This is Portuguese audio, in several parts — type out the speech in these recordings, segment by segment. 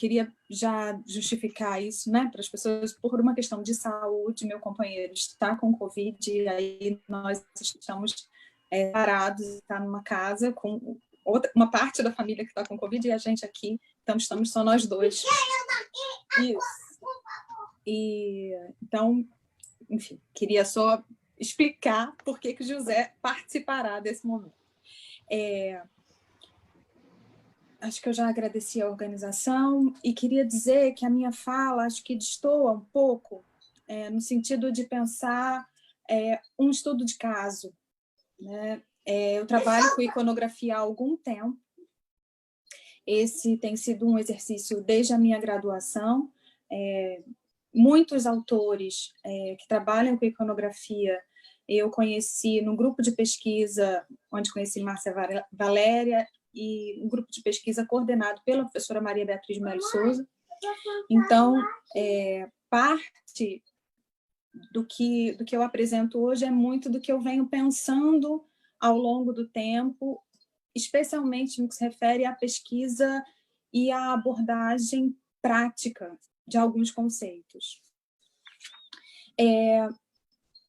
queria já justificar isso, né, para as pessoas, por uma questão de saúde. Meu companheiro está com Covid, e aí nós estamos parados, está numa casa com uma parte da família que está com Covid e a gente aqui, então estamos só nós dois. Isso. E, então, enfim, queria só explicar por que o José participará desse momento. Acho que eu já agradeci a organização e queria dizer que a minha fala acho que destoa um pouco no sentido de pensar um estudo de caso, né? Eu trabalho com iconografia há algum tempo. Esse tem sido um exercício desde a minha graduação. Muitos autores que trabalham com iconografia eu conheci no grupo de pesquisa, onde conheci Márcia Valéria, e um grupo de pesquisa coordenado pela professora Maria Beatriz Melo Souza. Então, parte do que eu apresento hoje é muito do que eu venho pensando ao longo do tempo, especialmente no que se refere à pesquisa e à abordagem prática de alguns conceitos.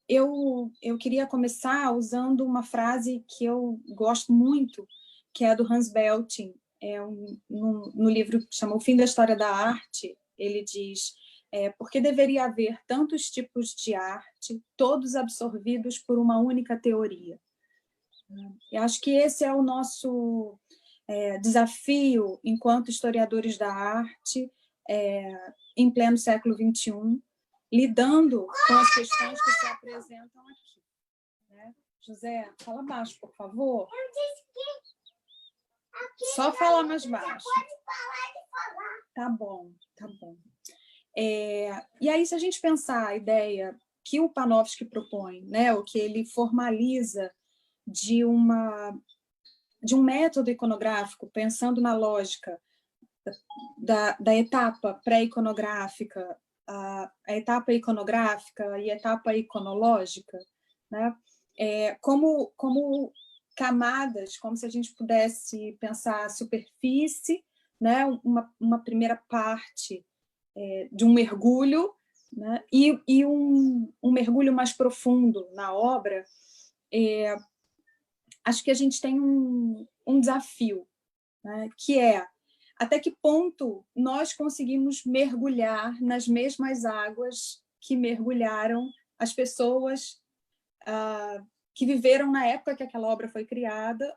Eu queria começar usando uma frase que eu gosto muito, que é do Hans Belting, no livro que chama O Fim da História da Arte. Ele diz: por que deveria haver tantos tipos de arte, todos absorvidos por uma única teoria? Eu acho que esse é o nosso desafio enquanto historiadores da arte em pleno século XXI, lidando com as questões que se apresentam aqui. Né? José, fala baixo, por favor. Só fala mais baixo. Tá bom, tá bom. E aí, se a gente pensar a ideia que o Panofsky propõe, né, o que ele formaliza de um método iconográfico, pensando na lógica da etapa pré-iconográfica, a etapa iconográfica e a etapa iconológica, né? Como camadas, como se a gente pudesse pensar a superfície, né? uma primeira parte de um mergulho, né? e um mergulho mais profundo na obra. Acho que a gente tem um desafio, né? Que é até que ponto nós conseguimos mergulhar nas mesmas águas que mergulharam as pessoas que viveram na época que aquela obra foi criada,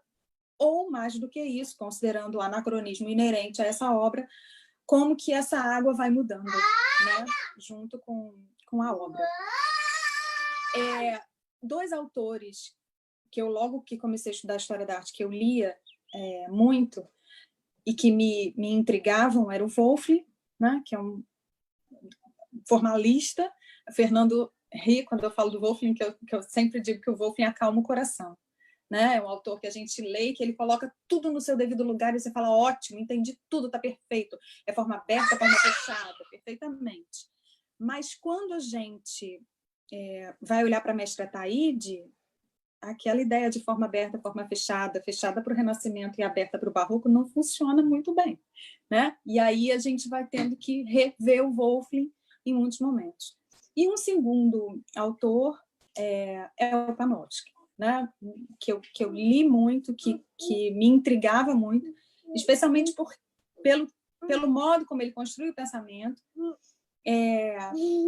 ou mais do que isso, considerando o anacronismo inerente a essa obra, como que essa água vai mudando, né? Junto com a obra. Dois autores que eu, logo que comecei a estudar a história da arte, que eu lia muito, e que me intrigavam, era o Wölffli, né, que é um formalista. Fernando ri quando eu falo do Wölffli, que eu sempre digo que o Wölffli acalma o coração. Né? É um autor que a gente lê, que ele coloca tudo no seu devido lugar, e você fala: ótimo, entendi tudo, está perfeito. É forma aberta, forma fechada, perfeitamente. Mas quando a gente vai olhar para a mestra Taide, aquela ideia de forma aberta, forma fechada, fechada para o Renascimento e aberta para o Barroco, não funciona muito bem, né? E aí a gente vai tendo que rever o Wölffli em muitos momentos. E um segundo autor é o Panofsky, né? que eu li muito, que me intrigava muito, especialmente pelo modo como ele construiu o pensamento,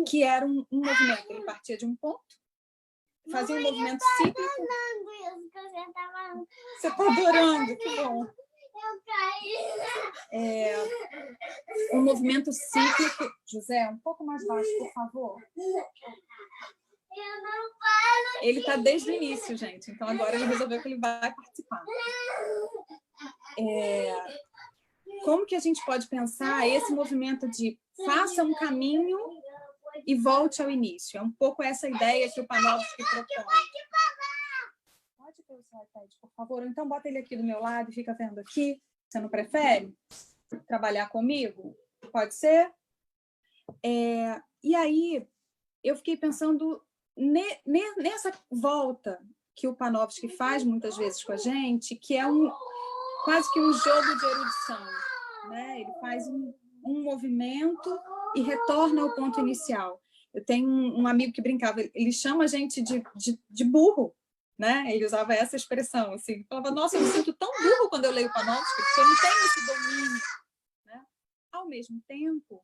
que era um movimento. Ele partia de um ponto, fazia um movimento cíclico. Você está adorando, que bom. Um movimento cíclico. José, um pouco mais baixo, por favor. Ele está desde o início, gente. Então, agora ele resolveu que ele vai participar. Como que a gente pode pensar esse movimento de faça um caminho e volte ao início? É um pouco essa ideia que o Panofsky propõe. Pode ter o seu iPad, por favor? Então, bota ele aqui do meu lado e fica vendo aqui. Você não prefere trabalhar comigo? Pode ser? E aí, eu fiquei pensando nessa volta que o Panofsky faz muitas vezes com a gente, que é quase que um jogo de erudição, né? Ele faz um movimento e retorna ao ponto inicial. Eu tenho um amigo que brincava, ele chama a gente de burro, né? Ele usava essa expressão, assim, falava, nossa, eu me sinto tão burro quando eu leio Panofsky, porque eu não tenho esse domínio, né? Ao mesmo tempo,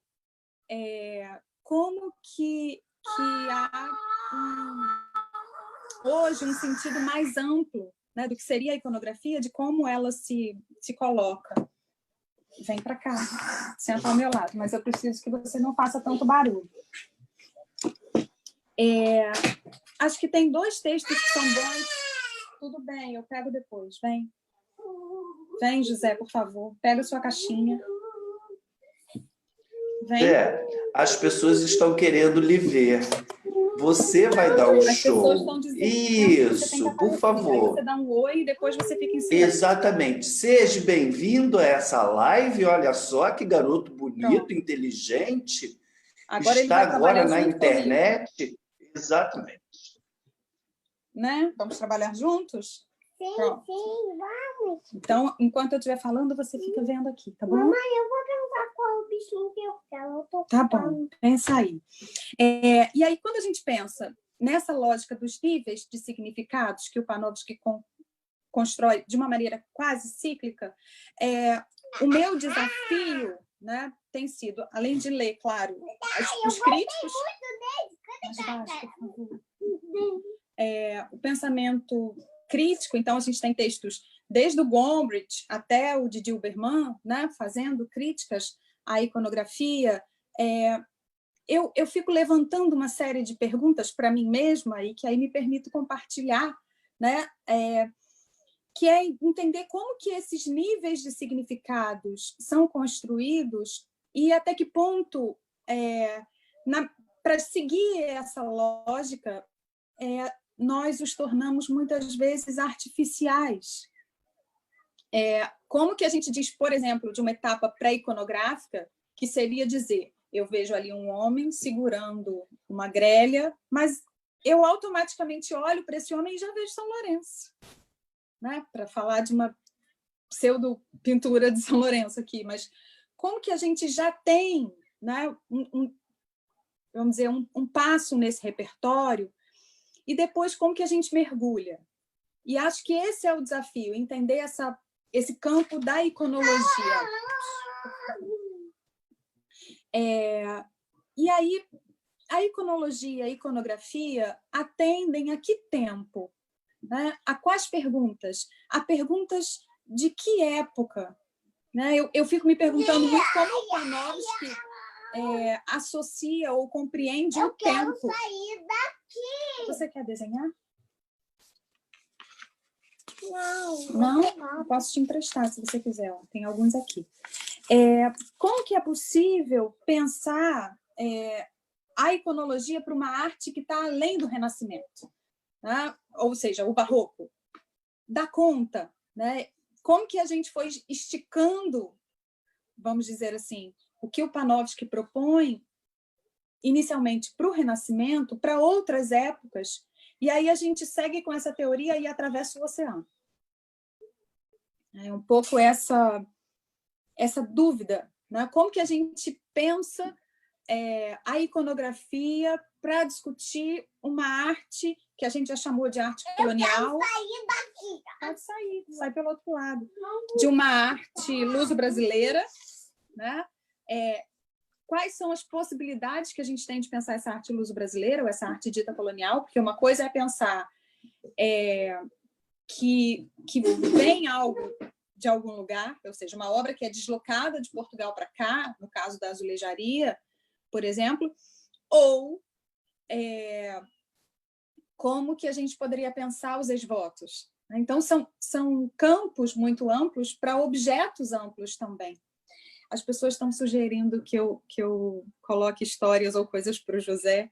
como que há hoje um sentido mais amplo, né, do que seria a iconografia, de como ela se coloca. Vem para cá, senta ao meu lado, mas eu preciso que você não faça tanto barulho. Acho que tem 2 textos que são bons. Tudo bem, eu pego depois. Vem. Vem, José, por favor. Pega a sua caixinha. Vem. Zé, as pessoas estão querendo lhe ver. Você vai dar o show. As pessoas estão dizendo Isso, por favor. Aí você dá um oi e depois você fica em silêncio. Exatamente. Seja bem-vindo a essa live. Olha só que garoto bonito, Pronto. inteligente. Agora está ele vai agora na junto internet. Comigo. Exatamente. Né? Vamos trabalhar juntos? Sim, Pronto. sim, vamos. Então, enquanto eu estiver falando, você fica vendo aqui, tá bom? Mamãe, eu vou pensar qual o bichinho que eu quero. Tá bom, pensa aí. E aí, quando a gente pensa nessa lógica dos níveis de significados que o Panofsky constrói de uma maneira quase cíclica, o meu desafio, né, tem sido, além de ler, claro, os críticos... Mais baixo, por favor. O pensamento crítico, então a gente tem textos desde o Gombrich até o Didi Uberman, né, fazendo críticas à iconografia. Eu fico levantando uma série de perguntas para mim mesma e que aí me permito compartilhar, né, que é entender como que esses níveis de significados são construídos e até que ponto, para seguir essa lógica, nós os tornamos muitas vezes artificiais. Como que a gente diz, por exemplo, de uma etapa pré-iconográfica, que seria dizer, eu vejo ali um homem segurando uma grelha, mas eu automaticamente olho para esse homem e já vejo São Lourenço, né? Para falar de uma pseudo-pintura de São Lourenço aqui, mas como que a gente já tem, né, vamos dizer, um passo nesse repertório, e depois como que a gente mergulha. E acho que esse é o desafio, entender esse campo da iconologia. E aí, a iconologia, a iconografia atendem a que tempo? Né? A quais perguntas? A perguntas de que época? Né? Eu fico me perguntando muito como o Panofsky associa ou compreende o tempo. Eu quero sair daqui. Você quer desenhar? Não? Eu posso te emprestar, se você quiser. Ó. Tem alguns aqui. Como que é possível pensar a iconologia para uma arte que está além do Renascimento? Né? Ou seja, o Barroco. Dá conta, né? Como que a gente foi esticando, vamos dizer assim, o que o Panofsky propõe inicialmente para o Renascimento, para outras épocas, e aí a gente segue com essa teoria e atravessa o oceano. É um pouco essa dúvida, né? Como que a gente pensa a iconografia para discutir uma arte que a gente já chamou de arte colonial. Eu quero sair daqui. Pode sair, sai pelo outro lado. De uma arte luso-brasileira, né? Quais são as possibilidades que a gente tem de pensar essa arte luso-brasileira ou essa arte dita colonial? Porque uma coisa é pensar que vem algo de algum lugar, ou seja, uma obra que é deslocada de Portugal para cá, no caso da azulejaria, por exemplo, ou como que a gente poderia pensar os ex-votos. Então, são campos muito amplos para objetos amplos também. As pessoas estão sugerindo que eu coloque histórias ou coisas para o José.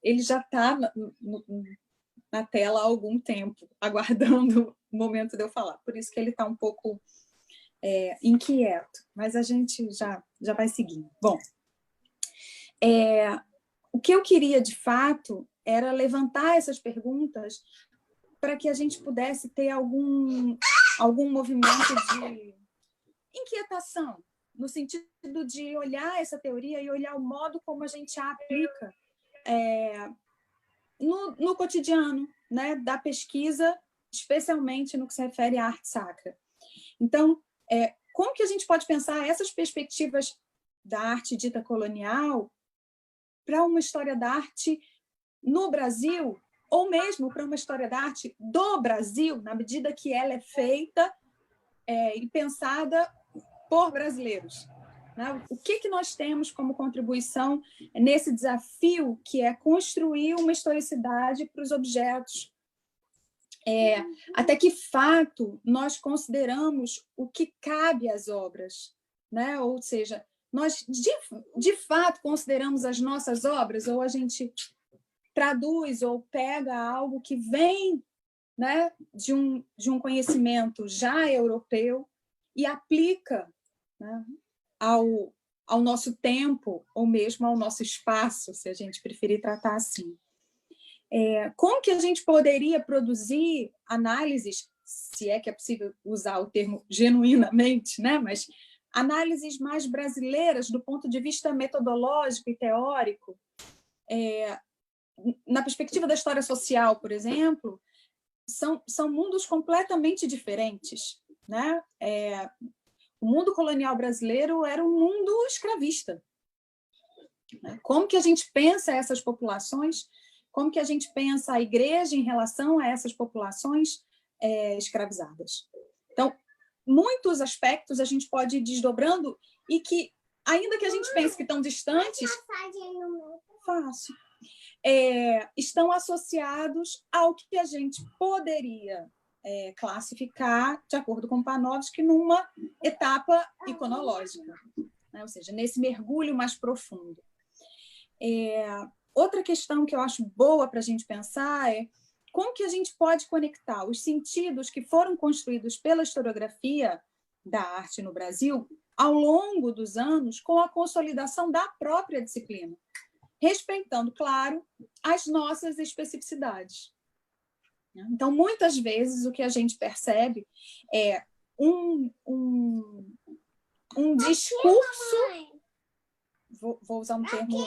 Ele já está na tela há algum tempo, aguardando o momento de eu falar. Por isso que ele está um pouco inquieto, mas a gente já vai seguindo. Bom, o que eu queria, de fato, era levantar essas perguntas para que a gente pudesse ter algum movimento de inquietação, no sentido de olhar essa teoria e olhar o modo como a gente a aplica no cotidiano, né, da pesquisa, especialmente no que se refere à arte sacra. Então, como que a gente pode pensar essas perspectivas da arte dita colonial para uma história da arte no Brasil, ou mesmo para uma história da arte do Brasil, na medida que ela é feita e pensada por brasileiros? Né? O que nós temos como contribuição nesse desafio que é construir uma historicidade para os objetos? Até que fato nós consideramos o que cabe às obras, né? Ou seja, nós de fato consideramos as nossas obras, ou a gente traduz ou pega algo que vem, né, de um conhecimento já europeu e aplica, né, ao nosso tempo, ou mesmo ao nosso espaço, se a gente preferir tratar assim. Como que a gente poderia produzir análises, se é que é possível usar o termo genuinamente, né? Mas análises mais brasileiras do ponto de vista metodológico e teórico, na perspectiva da história social, por exemplo, são mundos completamente diferentes, né? O mundo colonial brasileiro era um mundo escravista. Como que a gente pensa essas populações? Como que a gente pensa a igreja em relação a essas populações escravizadas? Então, muitos aspectos a gente pode ir desdobrando e que, ainda que a gente pense que estão distantes, fácil, estão associados ao que a gente poderia classificar, de acordo com Panofsky, numa etapa iconológica, né? Ou seja, nesse mergulho mais profundo. Outra questão que eu acho boa para a gente pensar é como que a gente pode conectar os sentidos que foram construídos pela historiografia da arte no Brasil ao longo dos anos com a consolidação da própria disciplina, respeitando, claro, as nossas especificidades. Então, muitas vezes, o que a gente percebe é um discurso, vou usar um termo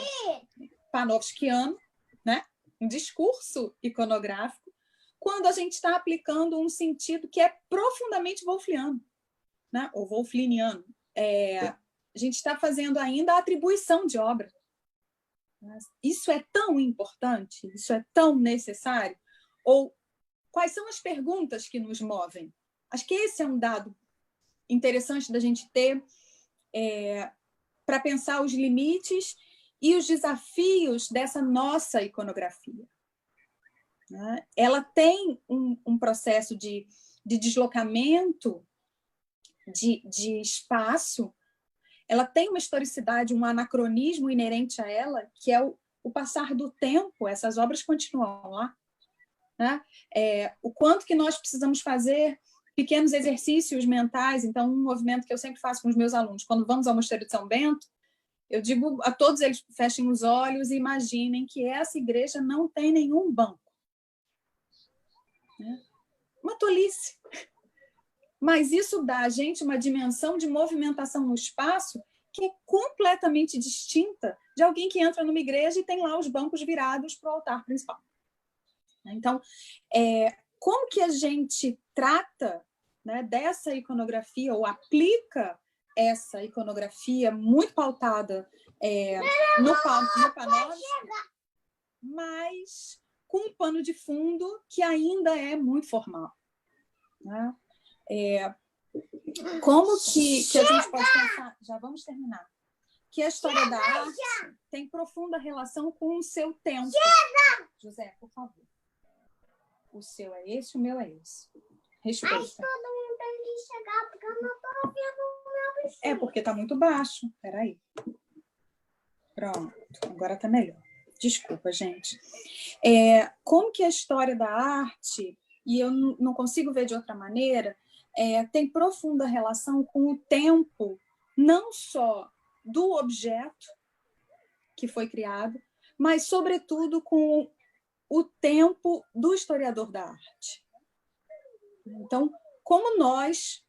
panofskiano, né? Um discurso iconográfico, quando a gente está aplicando um sentido que é profundamente wolfliano, né? Ou wolfliniano. A gente está fazendo ainda a atribuição de obra. Isso é tão importante? Isso é tão necessário? Ou quais são as perguntas que nos movem? Acho que esse é um dado interessante da gente ter para pensar os limites e os desafios dessa nossa iconografia. Né? Ela tem um processo de deslocamento de espaço, ela tem uma historicidade, um anacronismo inerente a ela, que é o passar do tempo. Essas obras continuam lá. Né? O quanto que nós precisamos fazer pequenos exercícios mentais. Então, um movimento que eu sempre faço com os meus alunos, quando vamos ao Mosteiro de São Bento, eu digo a todos eles, fechem os olhos e imaginem que essa igreja não tem nenhum banco. Uma tolice. Mas isso dá a gente uma dimensão de movimentação no espaço que é completamente distinta de alguém que entra numa igreja e tem lá os bancos virados para o altar principal. Então, como que a gente trata, né, dessa iconografia ou aplica essa iconografia muito pautada no Panofsky, mas com um pano de fundo que ainda é muito formal. Né? Como que a gente pode pensar... Já vamos terminar. Que a história da arte tem profunda relação com o seu tempo. José, por favor. O seu é esse, o meu é esse. Respeita. Mas todo mundo tem que chegar, porque eu não estou ouvindo o meu bichinho. Porque está muito baixo. Espera aí. Pronto, agora está melhor. Desculpa, gente. Como que a história da arte, e eu não consigo ver de outra maneira, tem profunda relação com o tempo, não só do objeto que foi criado, mas, sobretudo, com o tempo do historiador da arte. Então, como nós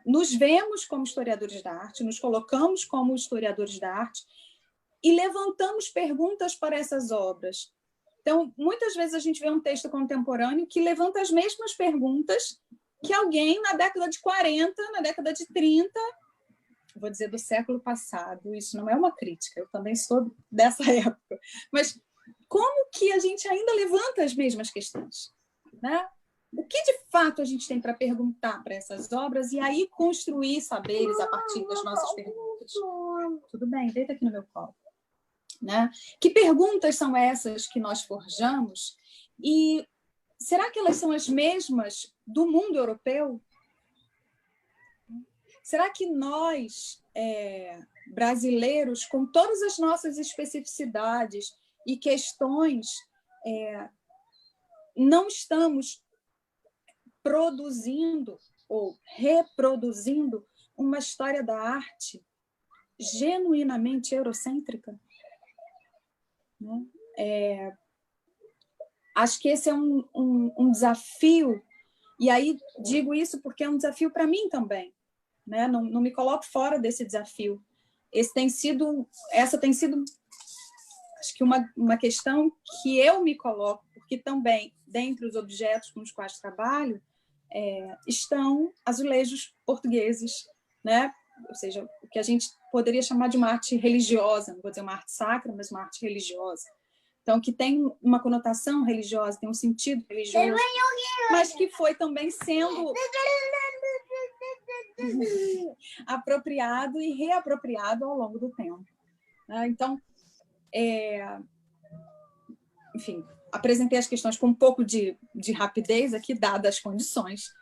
nos vemos como historiadores da arte, nos colocamos como historiadores da arte e levantamos perguntas para essas obras. Então, muitas vezes a gente vê um texto contemporâneo que levanta as mesmas perguntas que alguém na década de 40, na década de 30, vou dizer do século passado, isso não é uma crítica, eu também sou dessa época, mas como que a gente ainda levanta as mesmas questões, né? O que de fato a gente tem para perguntar para essas obras e aí construir saberes a partir das nossas perguntas? Tudo bem, deita aqui no meu colo. Né? Que perguntas são essas que nós forjamos? E será que elas são as mesmas do mundo europeu? Será que nós, brasileiros, com todas as nossas especificidades e questões, não estamos produzindo ou reproduzindo uma história da arte genuinamente eurocêntrica? Acho que esse é um desafio, e aí digo isso porque é um desafio para mim também, né? Não me coloco fora desse desafio. Essa tem sido, acho que uma questão que eu me coloco, porque também, dentre os objetos com os quais trabalho, estão azulejos portugueses, né? Ou seja, o que a gente poderia chamar de uma arte religiosa, não vou dizer uma arte sacra, mas uma arte religiosa. Então, que tem uma conotação religiosa, tem um sentido religioso, mas que foi também sendo apropriado e reapropriado ao longo do tempo. Então, enfim, apresentei as questões com um pouco de rapidez aqui, dadas as condições,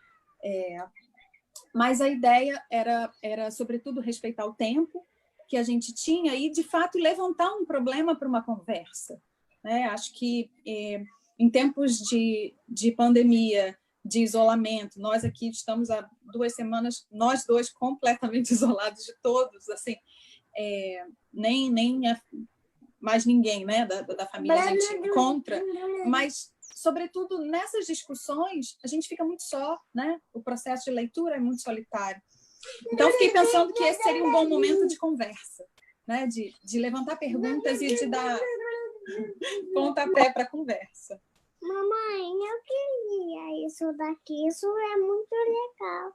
mas a ideia era, sobretudo, respeitar o tempo que a gente tinha e, de fato, levantar um problema para uma conversa. Né? Acho que, em tempos de pandemia, de isolamento, nós aqui estamos há 2 semanas, nós dois completamente isolados de todos, assim, nem mais ninguém, né, da família a gente encontra, mas, sobretudo, nessas discussões, a gente fica muito só, né? O processo de leitura é muito solitário. Então, fiquei pensando que esse seria um bom momento de conversa, né? De levantar perguntas e de dar pontapé para a conversa. Mamãe, eu queria isso daqui, isso é muito legal.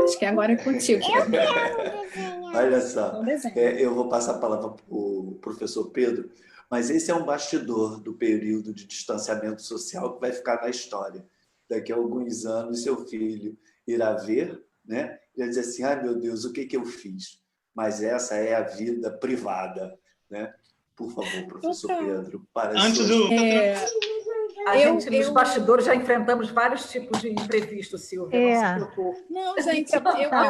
Acho que agora é contigo. Eu quero desenhar. Olha só, Um desenho. eu vou passar a palavra para o professor Pedro, mas esse é um bastidor do período de distanciamento social que vai ficar na história. Daqui a alguns anos, seu filho irá ver, né? E vai dizer assim, ai meu Deus, o que eu fiz? Mas essa é a vida privada, né? Por favor, professor Pedro, para as Antes suas... A gente, nos bastidores, já enfrentamos vários tipos de imprevistos, Silvia, não se preocupe. Não, gente, eu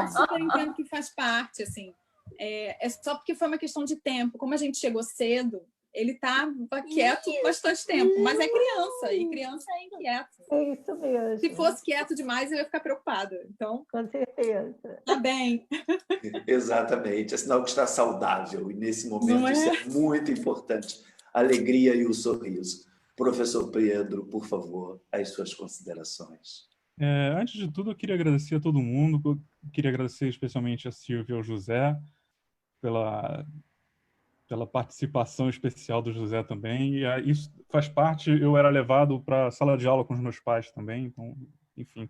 super entendo que faz parte, assim. É só porque foi uma questão de tempo. Como a gente chegou cedo, ele estava quieto bastante tempo, mas é criança, e criança é inquieta. É isso mesmo. Se fosse quieto demais, eu ia ficar preocupada. Então, com certeza. Tá bem. Exatamente, é sinal que está saudável, e nesse momento isso é muito importante. A alegria e o sorriso. Professor Pedro, por favor, as suas considerações. Antes de tudo, eu queria agradecer a todo mundo, eu queria agradecer especialmente a Silvia e ao José pela participação especial do José também. E isso faz parte, eu era levado para a sala de aula com os meus pais também, então, enfim,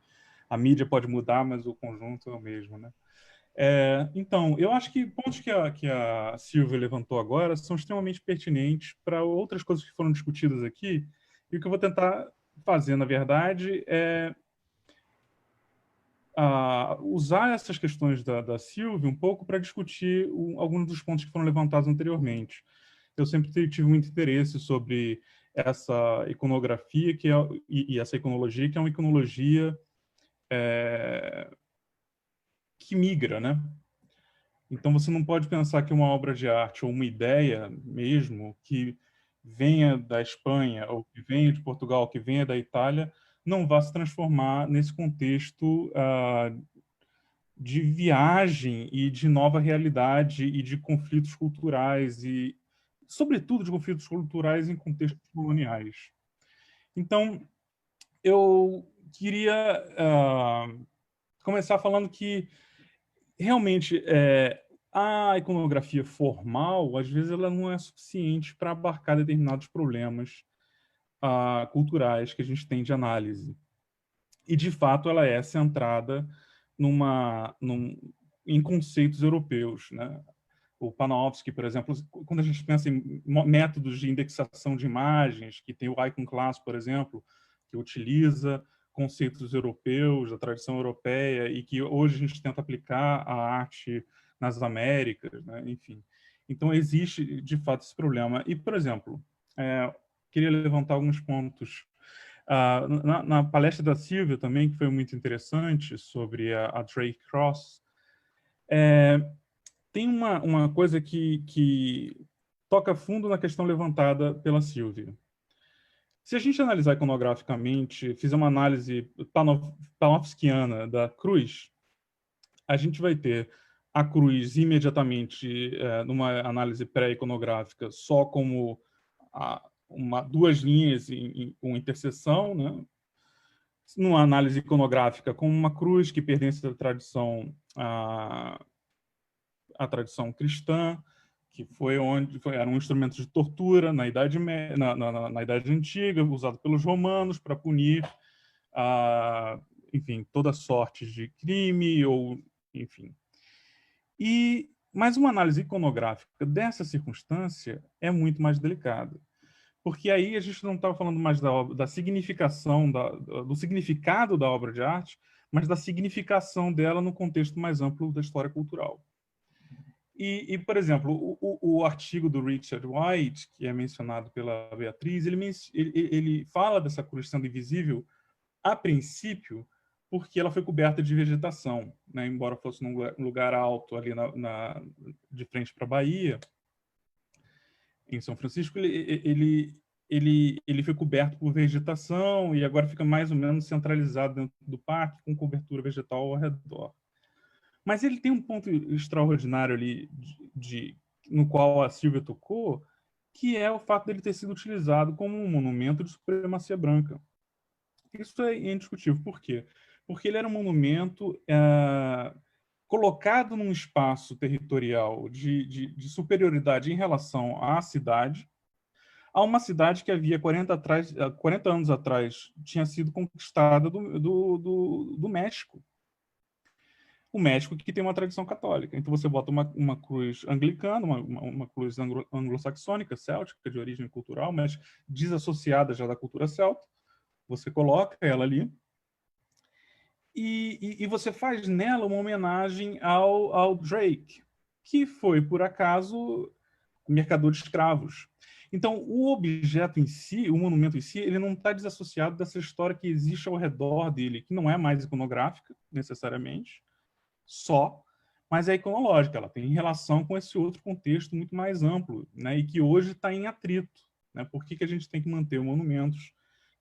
a mídia pode mudar, mas o conjunto é o mesmo, né? Então, eu acho que pontos que a Silvia levantou agora são extremamente pertinentes para outras coisas que foram discutidas aqui, e o que eu vou tentar fazer, na verdade, é usar essas questões da Silvia um pouco para discutir alguns dos pontos que foram levantados anteriormente. Eu sempre tive muito interesse sobre essa iconografia e essa iconologia, que é uma iconologia que migra, né? Então, você não pode pensar que uma obra de arte ou uma ideia mesmo que venha da Espanha ou que venha de Portugal, que venha da Itália, não vá se transformar nesse contexto de viagem e de nova realidade e de conflitos culturais e, sobretudo, de conflitos culturais em contextos coloniais. Então, eu queria começar falando que, realmente, a iconografia formal, às vezes, ela não é suficiente para abarcar determinados problemas culturais que a gente tem de análise. E, de fato, ela é centrada em conceitos europeus, né? O Panofsky, por exemplo, quando a gente pensa em métodos de indexação de imagens, que tem o Iconclass, por exemplo, que utiliza conceitos europeus, da tradição europeia, e que hoje a gente tenta aplicar a arte nas Américas, né? Enfim. Então, existe, de fato, esse problema. E, por exemplo, queria levantar alguns pontos. Na palestra da Silvia também, que foi muito interessante, sobre a Drake Cross, tem uma coisa que toca fundo na questão levantada pela Silvia. Se a gente analisar iconograficamente, fizer uma análise panofskiana da cruz, a gente vai ter a cruz imediatamente, numa análise pré-iconográfica, só como duas linhas com interseção, né? Numa análise iconográfica, como uma cruz que pertence à tradição a tradição cristã, que era um instrumento de tortura na Idade Antiga, usado pelos romanos para punir, enfim, toda sorte de crime, ou enfim. Mas uma análise iconográfica dessa circunstância é muito mais delicada, porque aí a gente não está falando mais da significação, do significado da obra de arte, mas da significação dela no contexto mais amplo da história cultural. Por exemplo, o artigo do Richard White, que é mencionado pela Beatriz, ele fala dessa cruz sendo invisível, a princípio, porque ela foi coberta de vegetação, né? Embora fosse num lugar alto, ali de frente para a Bahia, em São Francisco, ele foi coberto por vegetação e agora fica mais ou menos centralizado dentro do parque, com cobertura vegetal ao redor. Mas ele tem um ponto extraordinário ali, no qual a Silvia tocou, que é o fato dele ter sido utilizado como um monumento de supremacia branca. Isso é indiscutível. Por quê? Porque ele era um monumento colocado num espaço territorial de superioridade em relação à cidade, a uma cidade que havia 40 anos atrás tinha sido conquistada do México. O México que tem uma tradição católica. Então você bota uma cruz anglicana, uma cruz anglo-saxônica, céltica, de origem cultural, mas desassociada já da cultura celta. Você coloca ela ali e você faz nela uma homenagem ao Drake, que foi, por acaso, mercador de escravos. Então, o objeto em si, o monumento em si, ele não está desassociado dessa história que existe ao redor dele, que não é mais iconográfica, necessariamente, mas é iconológica, ela tem relação com esse outro contexto muito mais amplo, né, e que hoje está em atrito. Né? Por que a gente tem que manter monumentos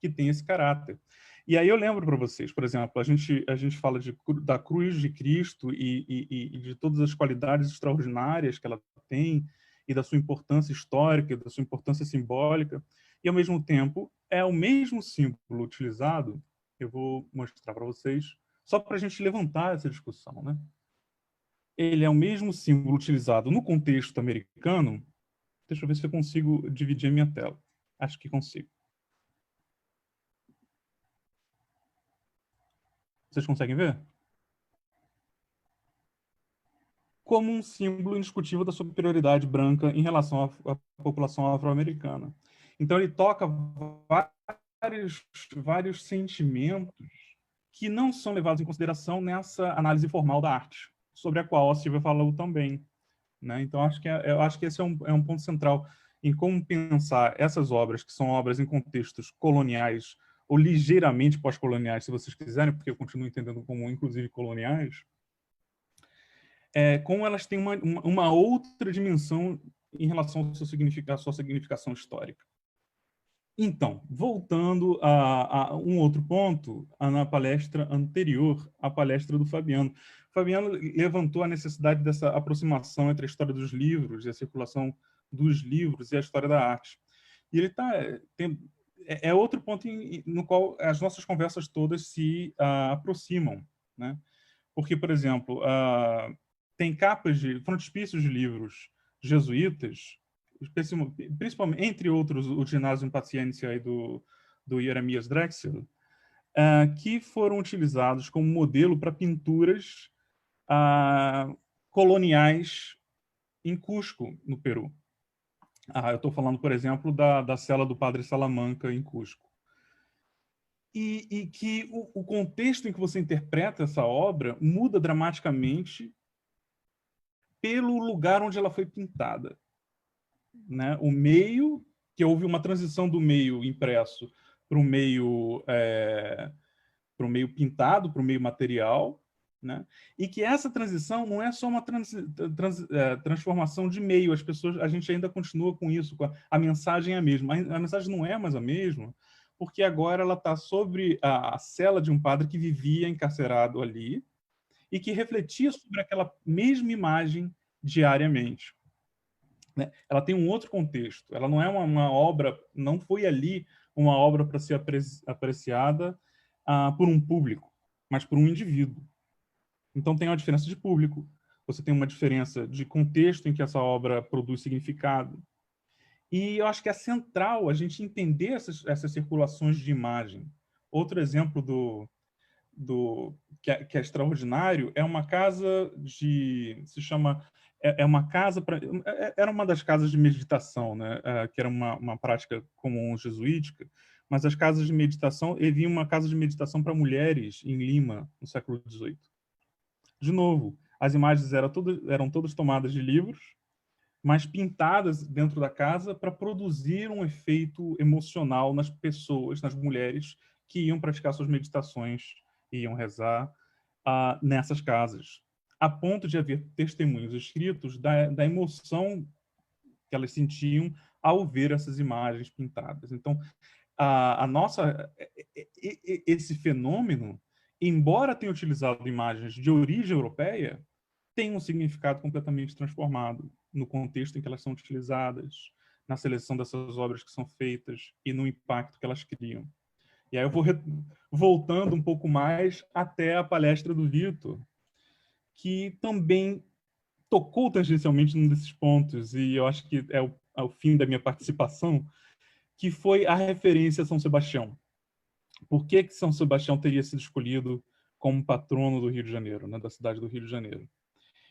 que têm esse caráter? E aí eu lembro para vocês, por exemplo, a gente fala da cruz de Cristo e de todas as qualidades extraordinárias que ela tem, e da sua importância histórica, da sua importância simbólica, e ao mesmo tempo é o mesmo símbolo utilizado, eu vou mostrar para vocês, só para a gente levantar essa discussão, né? Ele é o mesmo símbolo utilizado no contexto americano. Deixa eu ver se eu consigo dividir a minha tela. Acho que consigo. Vocês conseguem ver? Como um símbolo indiscutível da superioridade branca em relação à população afro-americana. Então ele toca vários sentimentos que não são levados em consideração nessa análise formal da arte, sobre a qual a Silvia falou também. Né? Então, eu acho que esse é um ponto central em como pensar essas obras, que são obras em contextos coloniais, ou ligeiramente pós-coloniais, se vocês quiserem, porque eu continuo entendendo como, inclusive, coloniais, como elas têm uma outra dimensão em relação à sua significação histórica. Então, voltando a um outro ponto, na palestra anterior, a palestra do Fabiano. Fabiano levantou a necessidade dessa aproximação entre a história dos livros e a circulação dos livros e a história da arte. E ele é outro ponto no qual as nossas conversas todas se aproximam, né? Porque, por exemplo, tem capas de frontispícios de livros jesuítas, principalmente, entre outros, o Ginásio Paciência aí do Jeremias Drexel, que foram utilizados como modelo para pinturas coloniais em Cusco, no Peru. Eu estou falando, por exemplo, da cela do Padre Salamanca, em Cusco. E que o contexto em que você interpreta essa obra muda dramaticamente pelo lugar onde ela foi pintada, né? O meio, que houve uma transição do meio impresso para o meio pintado, para o meio material, né? E que essa transição não é só uma transformação de meio. A gente ainda continua com isso, a mensagem é a mesma. A mensagem não é mais a mesma, porque agora ela está sobre a cela de um padre que vivia encarcerado ali e que refletia sobre aquela mesma imagem diariamente, né? Ela tem um outro contexto. Ela não é uma obra, não foi ali uma obra para ser apreciada por um público, mas por um indivíduo. Então tem uma diferença de público, você tem uma diferença de contexto em que essa obra produz significado. E eu acho que é central a gente entender essas circulações de imagem. Outro exemplo que é extraordinário é uma casa se chama... É uma casa era uma das casas de meditação, né? Que era uma prática comum jesuítica, mas as casas de meditação, havia uma casa de meditação para mulheres em Lima, no século XVIII. De novo, as imagens eram todas tomadas de livros, mas pintadas dentro da casa para produzir um efeito emocional nas pessoas, nas mulheres que iam praticar suas meditações, iam rezar nessas casas, a ponto de haver testemunhos escritos da emoção que elas sentiam ao ver essas imagens pintadas. Então, esse fenômeno, embora tenha utilizado imagens de origem europeia, tem um significado completamente transformado no contexto em que elas são utilizadas, na seleção dessas obras que são feitas e no impacto que elas criam. E aí eu vou voltando um pouco mais até a palestra do Vitor, que também tocou tangencialmente num desses pontos, e eu acho que é o fim da minha participação, que foi a referência a São Sebastião. Por que São Sebastião teria sido escolhido como patrono do Rio de Janeiro, né, da cidade do Rio de Janeiro?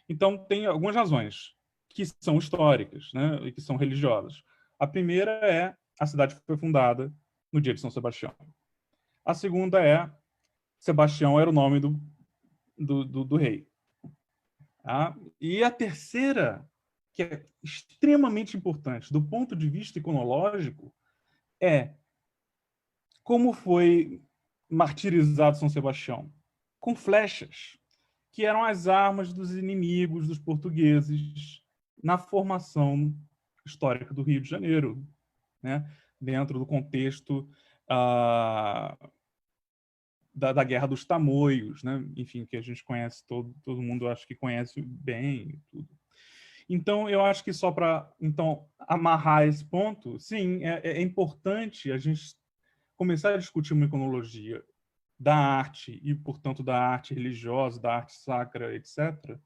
Então, tem algumas razões que são históricas, né, e que são religiosas. A primeira é a cidade foi fundada no dia de São Sebastião. A segunda é Sebastião era o nome do rei. E a terceira, que é extremamente importante do ponto de vista iconológico, é como foi martirizado São Sebastião? Com flechas, que eram as armas dos inimigos dos portugueses na formação histórica do Rio de Janeiro, né? Dentro do contexto da Guerra dos Tamoios, né? Enfim, que a gente conhece, todo mundo acho que conhece bem. Tudo. Então, eu acho que só para amarrar esse ponto, sim, é importante a gente começar a discutir uma iconologia da arte e, portanto, da arte religiosa, da arte sacra, etc.,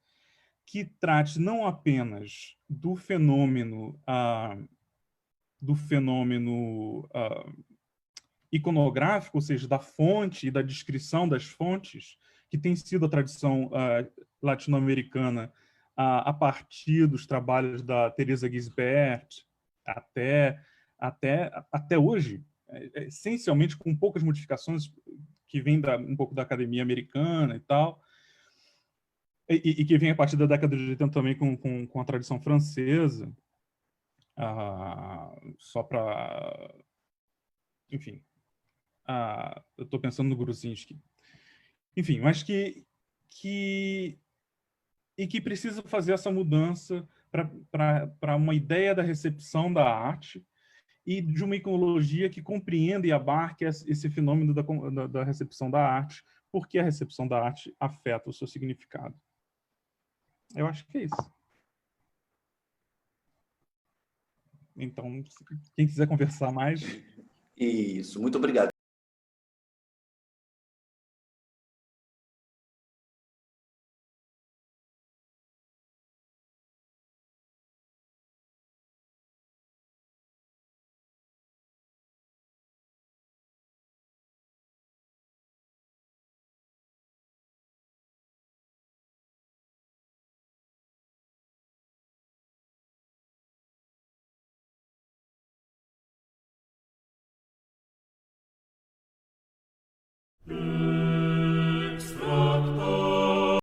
que trate não apenas do fenômeno iconográfico, ou seja, da fonte e da descrição das fontes, que tem sido a tradição latino-americana a partir dos trabalhos da Teresa Gisbert até hoje, essencialmente com poucas modificações que vêm um pouco da academia americana e tal, e que vem a partir da década de 80 também com a tradição francesa, só para... Enfim, eu estou pensando no Gruzinski. Enfim, mas que precisa fazer essa mudança para uma ideia da recepção da arte e de uma iconologia que compreenda e abarque esse fenômeno da recepção da arte, porque a recepção da arte afeta o seu significado. Eu acho que é isso. Então, quem quiser conversar mais... Isso, muito obrigado.